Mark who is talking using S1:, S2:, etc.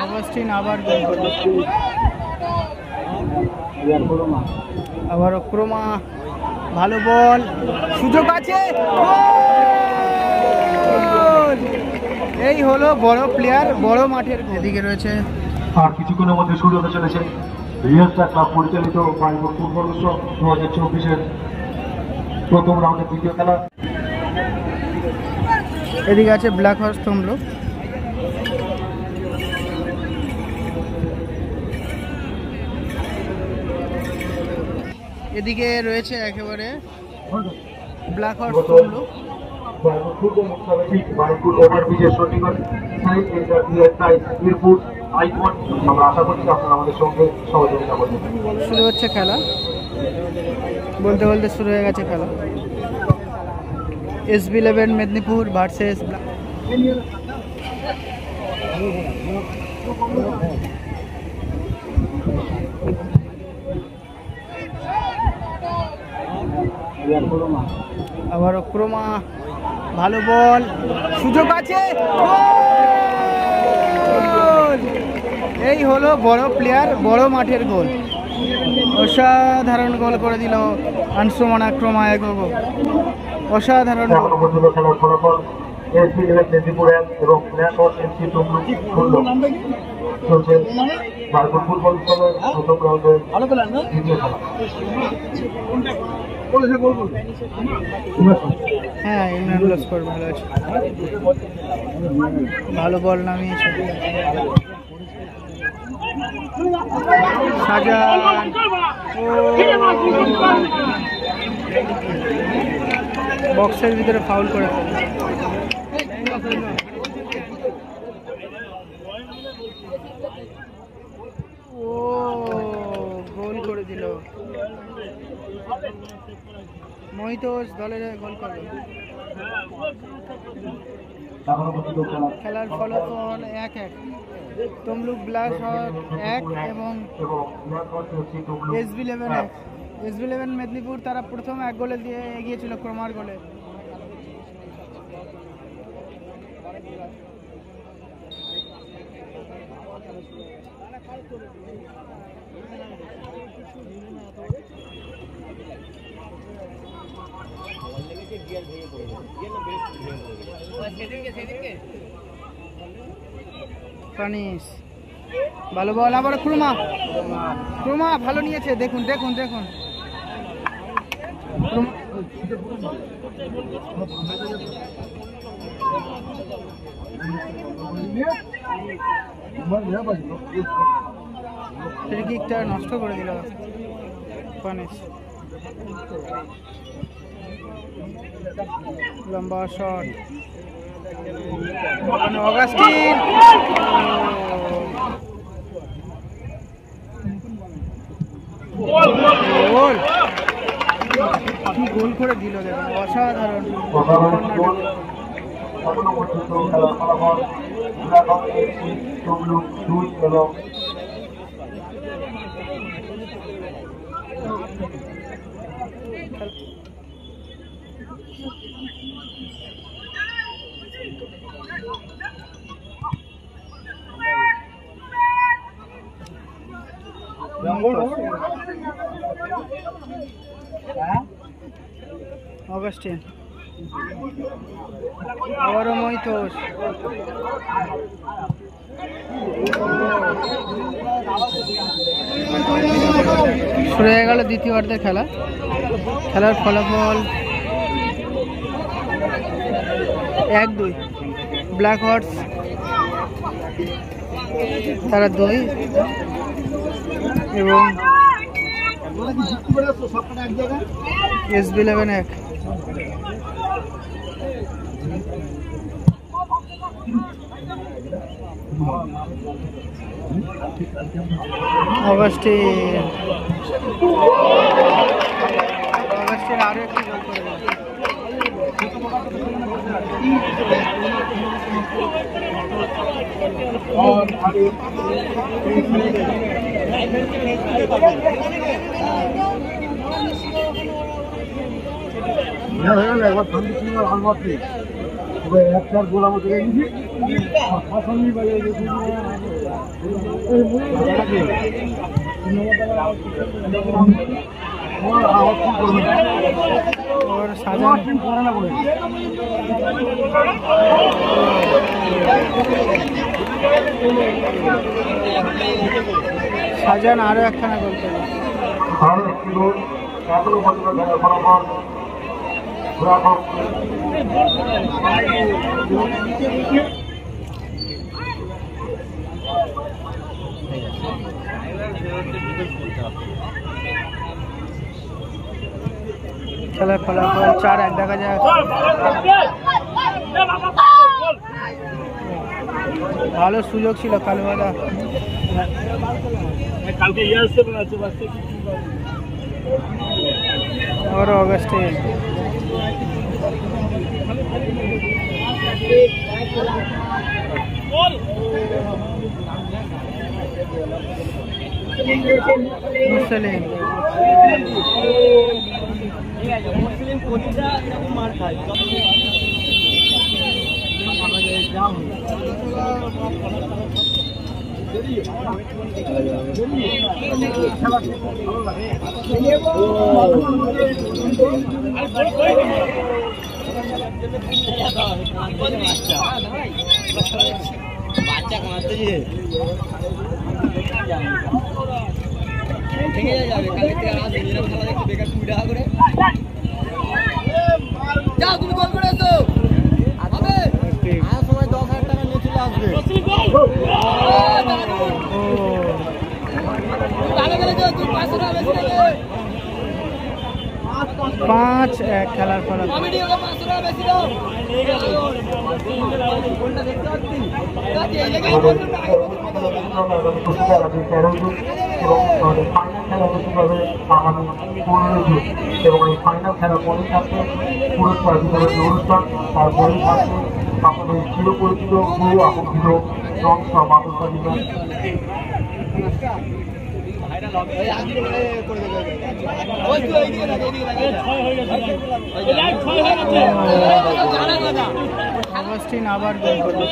S1: Augustine আবার গোল করলো, আবারও ক্রোমা, ভালো বল, সুযোগ আছে, এই হলো বড় প্লেয়ার, বড় মাঠের। এদিকে রয়েছে
S2: আর কিছুক্ষণের মধ্যে শুরু হতে চলেছে রিয়াস্টার ক্লাব পরিচালিত বাইবুল ফুটবল উৎসব 2024-এর প্রথম রাউন্ডের দ্বিতীয় খেলা।
S1: এদিকে আছে ব্ল্যাক হর্স তমলুক, এদিকে রয়েছে একেবারে ব্ল্যাক হর্স তমলুক।
S2: ফুটবল উৎসবে ঠিক বাইবুল ওভারব্রিজের সন্নিকট মিরপুর আইকন। আমরা আশা করছি আপনারা আমাদের সঙ্গে সহযোগিতা করবেন।
S1: শুরু হচ্ছে খেলা, বলতে বলতে শুরু হয়ে গেছে খেলা। SB11 মেদিনীপুর ভার্সেস আবারও ক্রোমা, ভালো বল, সুযোগ আছে, এই হলো বড় প্লেয়ার, বড় মাঠের গোল, অসাধারণ গোল করে দিল আনসুমানা ক্রোমা এগোগো, অসাধারণ গোল।
S2: খেলার ফলাফল SB11 মেদিনীপুর এবং ব্ল্যাক হর্স এফসি তমলুক চলছে বাইবুল ফুটবল উৎসবের প্রথম রাউন্ডের দ্বিতীয় খেলা।
S1: হ্যাঁ, ইমরানুল স্কোর ভালো আছে, ভালো বল নামিয়েছে শাহজাহান, বক্সের ভিতরে ফাউল করে গোল করে দিল মহিতোষ, দলের গোল করল। খেলার ফলাফল 1-1, তমলুক ব্ল্যাক হর্স 1 এবং SB11 1। SB11 মেদিনীপুর তারা প্রথম 1 গোলে দিয়ে এগিয়েছিল ক্রোমার গোলে। পানিশ, ভালো বল, আবার ক্রোমা, ক্রোমা ভালো নিয়েছে, দেখুন দেখুন দেখুন, কিকটা নষ্ট করে দিল পানিশ। লম্বা শট, অগাস্টিন, গোল, কি গোল করে দিল দেখুন, অসাধারণ। অগাস্টিন, আবারও মহিতোষ, শুরু হয়ে গেল দ্বিতীয়ার্ধের খেলা। খেলার ফলাফল 1-2, ব্ল্যাক হর্স তারা 2 এবং SB11 1। অগাস্টিন আরো একটি গোল করে
S2: একবার শান্তি সিং আর আলমাত নেই, একটা গোল আমাদের
S1: और साजन সাজান আরো একখানা গোল করলো।
S2: আরো একটি গোল এখনো পর্যন্ত খেলার ফলাফল ব্রাভো।
S1: খেলার ফলাফল 4-1 দেখা যায়। ভালো সুযোগ ছিল কালুবাদা, और ऑगस्टिन मुस्लिम বাচ্চা কাঁদতে যে ভেঙে যাবে কালকে থেকে আর দিনের খেলা দেখতে বেকার তুমি দেখা করে যাও, তুমি কল করে এসো হবে আর সময় 10,000 টাকা নিয়ে চলে আসবে। ভালো করে যাও, তুমি 500 টাকা বেশি নেবে। 5-1 খেলার ফলাফল। কমিটি ওকে 500 টাকা বেশি দাও। কোনটা দেখতে পাচ্ছি এই জায়গায় বলুন না
S2: এবং এই ফাইনাল খেলার পরে থাকবে পুরস্কার বিতরণী অনুষ্ঠান, তারপরেই থাকবে আমাদের চিরপরিচিত বহু আকর্ষিত সংস্থা মাদ্রাসা বিভাগ।
S1: অগস্টিন আবার গোল করলো।